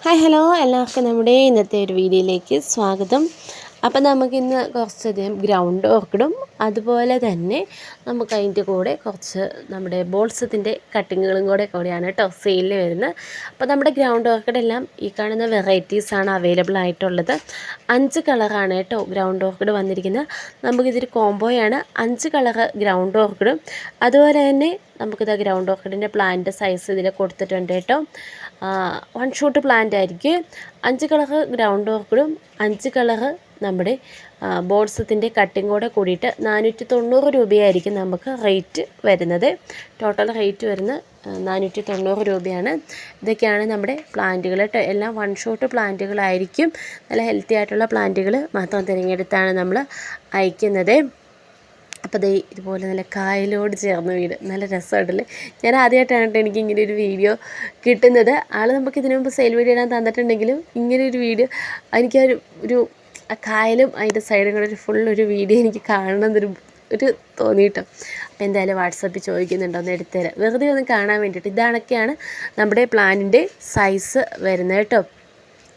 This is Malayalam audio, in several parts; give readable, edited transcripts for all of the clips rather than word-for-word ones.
ഹായ് ഹലോ എല്ലാവർക്കും നമ്മുടെ ഇന്നത്തെ ഒരു വീഡിയോയിലേക്ക് സ്വാഗതം. അപ്പം നമുക്കിന്ന് കുറച്ചധികം ഗ്രൗണ്ട് ഓർക്കിഡും അതുപോലെ തന്നെ നമുക്ക് അതിൻ്റെ കൂടെ കുറച്ച് നമ്മുടെ ബോൾസത്തിൻ്റെ കട്ടിങ്ങുകളും കൂടെയാണ് കേട്ടോ സെയിലിൽ വരുന്നത്. അപ്പോൾ നമ്മുടെ ഗ്രൗണ്ട് ഓർക്കിഡെല്ലാം ഈ കാണുന്ന വെറൈറ്റീസാണ് അവൈലബിൾ ആയിട്ടുള്ളത്. 5 കളറാണ് കേട്ടോ ഗ്രൗണ്ട് ഓർക്കിഡ് വന്നിരിക്കുന്നത്. നമുക്കിതൊരു കോംബോയാണ്. 5 കളറ് ഗ്രൗണ്ട് ഓർക്കിഡും അതുപോലെ തന്നെ നമുക്കിത് ഗ്രൗണ്ട് ഓർക്കിഡിൻ്റെ പ്ലാന്റ് സൈസ് ഇതിൽ കൊടുത്തിട്ടുണ്ട് കേട്ടോ. 1 ഷൂട്ട് പ്ലാന്റ് ആയിരിക്കും. 5 കളറ് ഗ്രൗണ്ട് ഓർക്കിഡും 5 കളറ് നമ്മുടെ ബോൾസത്തിൻ്റെ കട്ടിങ്ങോടെ കൂടിയിട്ട് 490 രൂപയായിരിക്കും നമുക്ക് റേറ്റ് വരുന്നത്. ടോട്ടൽ റേറ്റ് വരുന്നത് 490 രൂപയാണ്. ഇതൊക്കെയാണ് നമ്മുടെ പ്ലാന്റുകൾ കേട്ടോ. എല്ലാം 1 ഷോട്ട് പ്ലാന്റുകളായിരിക്കും. നല്ല ഹെൽത്തി ആയിട്ടുള്ള പ്ലാന്റുകൾ മാത്രം തിരഞ്ഞെടുത്താണ് നമ്മൾ അയക്കുന്നത്. അപ്പോൾ ദേ ഇതുപോലെ നല്ല കായലോട് ചേർന്ന വീട്, നല്ല രസമായിട്ടല്ലേ. ഞാൻ ആദ്യമായിട്ടാണ് എനിക്ക് ഇങ്ങനെ ഒരു വീഡിയോ കിട്ടുന്നത്. ആൾ നമുക്ക് ഇതിനു മുമ്പ് സെയിൽ വീഡിയോ ഇടാൻ തന്നിട്ടുണ്ടെങ്കിലും ഇങ്ങനെ ഒരു വീഡിയോ എനിക്ക് ഒരു കായലും അതിൻ്റെ സൈഡും കൂടെ ഒരു വീഡിയോ എനിക്ക് കാണണമെന്നൊരു തോന്നിയിട്ടോ. അപ്പോൾ എന്തായാലും വാട്സാപ്പിൽ ചോദിക്കുന്നുണ്ടോ ഒന്ന് എടുത്തുതരാം, വെറുതെ ഒന്ന് കാണാൻ വേണ്ടിയിട്ട്. ഇതാണൊക്കെയാണ് നമ്മുടെ പ്ലാനിൻ്റെ സൈസ് വരുന്നത് കേട്ടോ.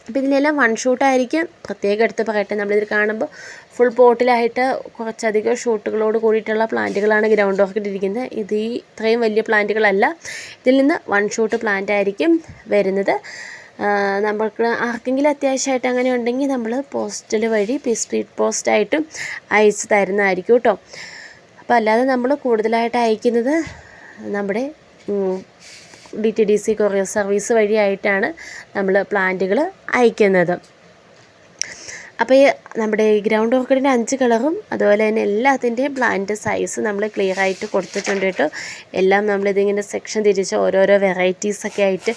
അപ്പോൾ ഇതിനെല്ലാം 1 ഷൂട്ടായിരിക്കും. പ്രത്യേകം എടുത്ത് പറയട്ടെ, നമ്മളിതിൽ കാണുമ്പോൾ ഫുൾ പോട്ടിലായിട്ട് കുറച്ചധികം ഷൂട്ടുകളോട് കൂടിയിട്ടുള്ള പ്ലാന്റുകളാണ് ഗ്രൗണ്ട് ഓർക്കിഡ് ഇരിക്കുന്നത്. ഇത് ഇത്രയും വലിയ പ്ലാന്റുകളല്ല. ഇതിൽ നിന്ന് 1 ഷൂട്ട് പ്ലാന്റ് ആയിരിക്കും വരുന്നത്. നമ്മൾക്ക് ആർക്കെങ്കിലും അത്യാവശ്യമായിട്ട് അങ്ങനെ ഉണ്ടെങ്കിൽ നമ്മൾ പോസ്റ്റൽ വഴി സ്പീഡ് പോസ്റ്റായിട്ടും അയച്ച് തരുന്നതായിരിക്കും കേട്ടോ. അപ്പോൾ അല്ലാതെ നമ്മൾ കൂടുതലായിട്ട് അയക്കുന്നത് നമ്മുടെ DTDC കൊറിയർ സർവീസ് വഴിയായിട്ടാണ് നമ്മൾ പ്ലാന്റുകൾ അയക്കുന്നത്. അപ്പോൾ ഈ നമ്മുടെ ഈ ഗ്രൗണ്ട് ഓർക്കിഡിൻ്റെ 5 കളറും അതുപോലെ തന്നെ എല്ലാത്തിൻ്റെയും പ്ലാന്റ് സൈസ് നമ്മൾ ക്ലിയർ ആയിട്ട് കൊടുത്തിട്ടുണ്ട് കേട്ടോ. എല്ലാം നമ്മളിതിങ്ങനെ സെക്ഷൻ തിരിച്ച് ഓരോരോ വെറൈറ്റീസൊക്കെ ആയിട്ട്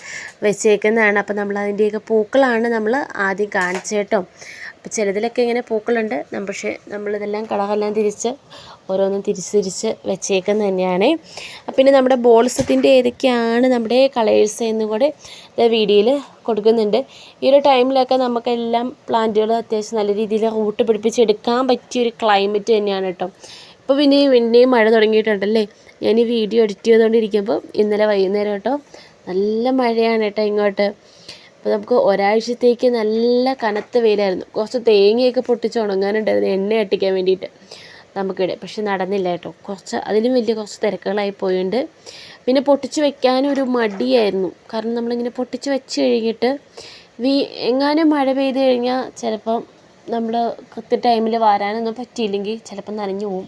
വെച്ചേക്കുന്നതാണ്. അപ്പോൾ നമ്മൾ അതിൻ്റെയൊക്കെ പൂക്കളാണ് നമ്മൾ ആദ്യം കാണിച്ചത് കേട്ടോ. അപ്പോൾ ചിലതിലൊക്കെ ഇങ്ങനെ പൂക്കളുണ്ട്, പക്ഷേ നമ്മളിതെല്ലാം കളറെല്ലാം തിരിച്ച് ഓരോന്നും തിരിച്ച് വെച്ചേക്കുന്നത് തന്നെയാണ്. പിന്നെ നമ്മുടെ ബോൾസത്തിൻ്റെ ഏതൊക്കെയാണ് നമ്മുടെ കളേഴ്സ് എന്നും കൂടെ വീഡിയോയിൽ കൊടുക്കുന്നുണ്ട്. ഈ ഒരു ടൈമിലൊക്കെ നമുക്കെല്ലാം പ്ലാന്റുകൾ അത്യാവശ്യം നല്ല രീതിയിൽ റൂട്ട് പിടിപ്പിച്ചെടുക്കാൻ പറ്റിയൊരു ക്ലൈമറ്റ് തന്നെയാണ് കേട്ടോ. ഇപ്പോൾ പിന്നെയും മഴ തുടങ്ങിയിട്ടുണ്ടല്ലേ. ഞാൻ ഈ വീഡിയോ എഡിറ്റ് ചെയ്തുകൊണ്ടിരിക്കുമ്പോൾ ഇന്നലെ വൈകുന്നേരം കേട്ടോ നല്ല മഴയാണ് കേട്ടോ ഇങ്ങോട്ട്. അപ്പോൾ നമുക്ക് ഒരാഴ്ചത്തേക്ക് നല്ല കനത്ത വെയിലായിരുന്നു. കുറച്ച് തേങ്ങയൊക്കെ പൊട്ടിച്ച് ഉണങ്ങാനുണ്ടായിരുന്നു എണ്ണ അട്ടിക്കാൻ വേണ്ടിയിട്ട് നമുക്കിടെ, പക്ഷെ നടന്നില്ല കേട്ടോ. അതിലും വലിയ കുറച്ച് തിരക്കുകളായി പോയിട്ടുണ്ട്. പിന്നെ പൊട്ടിച്ച് വെക്കാനൊരു മടിയായിരുന്നു. കാരണം നമ്മളിങ്ങനെ പൊട്ടിച്ച് വെച്ച് കഴിഞ്ഞിട്ട് എങ്ങാനും മഴ പെയ്ത് കഴിഞ്ഞാൽ ചിലപ്പം നമ്മൾ കൃത്യ ടൈമിൽ വരാനൊന്നും പറ്റിയില്ലെങ്കിൽ ചിലപ്പം നനഞ്ഞു പോവും.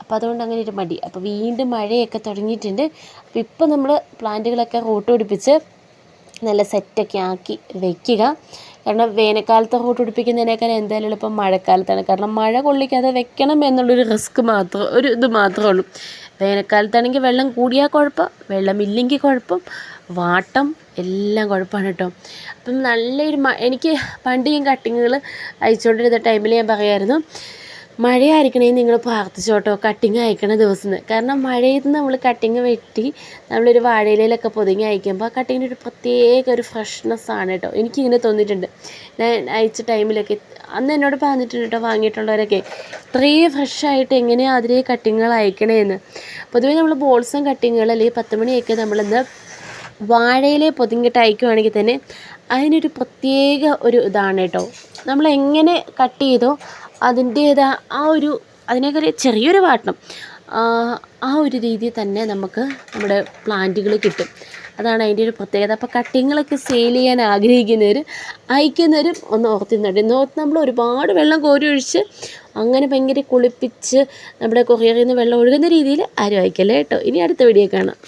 അപ്പോൾ അതുകൊണ്ട് അങ്ങനെ ഒരു മടി. അപ്പോൾ വീണ്ടും മഴയൊക്കെ തുടങ്ങിയിട്ടുണ്ട്. അപ്പോൾ ഇപ്പോൾ നമ്മൾ പ്ലാന്റുകളൊക്കെ റൂട്ട് പിടിപ്പിച്ച് നല്ല സെറ്റൊക്കെ ആക്കി വയ്ക്കുക. കാരണം വേനൽക്കാലത്ത് റൂട്ട് പിടിപ്പിക്കുന്നതിനേക്കാൾ എന്തായാലും എളുപ്പം മഴക്കാലത്താണ്. കാരണം മഴ കൊള്ളിക്കാതെ വെക്കണം എന്നുള്ളൊരു റിസ്ക് ഇത് മാത്രമേ ഉള്ളൂ. വേനൽക്കാലത്താണെങ്കിൽ വെള്ളം കൂടിയാൽ കുഴപ്പം, വെള്ളമില്ലെങ്കിൽ കുഴപ്പം, വാട്ടം എല്ലാം കുഴപ്പമാണ് കേട്ടോ. അപ്പം നല്ലൊരു എനിക്ക് പണ്ട് ഞാൻ കട്ടിങ്ങുകൾ അയച്ചുകൊണ്ടിരുന്ന ടൈമിൽ ഞാൻ പറയുമായിരുന്നു, മഴയായിരിക്കണേ നിങ്ങൾ പ്രാർത്ഥിച്ചോട്ടോ കട്ടിങ് അയക്കണ ദിവസം. കാരണം മഴയത്ത് നമ്മൾ കട്ടിങ് വെട്ടി നമ്മളൊരു വാഴയിലൊക്കെ പൊതിഞ്ഞ് അയക്കുമ്പോൾ ആ കട്ടിങ്ങിന് ഒരു പ്രത്യേക ഒരു ഫ്രഷ്നെസ്സാണ് കേട്ടോ. എനിക്കിങ്ങനെ തോന്നിയിട്ടുണ്ട്. ഞാൻ അയച്ച ടൈമിലൊക്കെ അന്ന് എന്നോട് പറഞ്ഞിട്ടുണ്ട് കേട്ടോ വാങ്ങിയിട്ടുള്ളവരൊക്കെ, ഇത്രയും ഫ്രഷായിട്ട് എങ്ങനെയാണ് അതിലെ കട്ടിങ്ങുകൾ അയക്കണേന്ന്. പൊതുവേ നമ്മൾ ബോൾസും കട്ടിങ്ങുകൾ അല്ലെങ്കിൽ 10 മണിയൊക്കെ നമ്മളിന്ന് വാഴയിലെ പൊതിഞ്ഞിട്ട് അയക്കുവാണെങ്കിൽ തന്നെ അതിനൊരു പ്രത്യേക ഒരു ഇതാണ് കേട്ടോ. നമ്മളെങ്ങനെ കട്ട് ചെയ്തോ അതിനൊക്കെ ചെറിയൊരു വാട്ടം ആ ഒരു രീതിയിൽ തന്നെ നമുക്ക് നമ്മുടെ പ്ലാന്റുകൾ കിട്ടും. അതാണ് അതിൻ്റെ ഒരു പ്രത്യേകത. അപ്പോൾ കട്ടിങ്ങുകളൊക്കെ സെയിൽ ചെയ്യാൻ അയക്കുന്നവരും ഒന്ന് ഓർത്തിരുന്നുണ്ട്. നമ്മൾ ഒരുപാട് വെള്ളം കോരി ഒഴിച്ച് അങ്ങനെ ഭയങ്കര കുളിപ്പിച്ച് നമ്മുടെ കൊറിയറിൽ നിന്ന് വെള്ളം ഒഴുകുന്ന രീതിയിൽ ആരും അയക്കല്ലേ കേട്ടോ. ഇനി അടുത്ത വീഡിയോ കാണാം.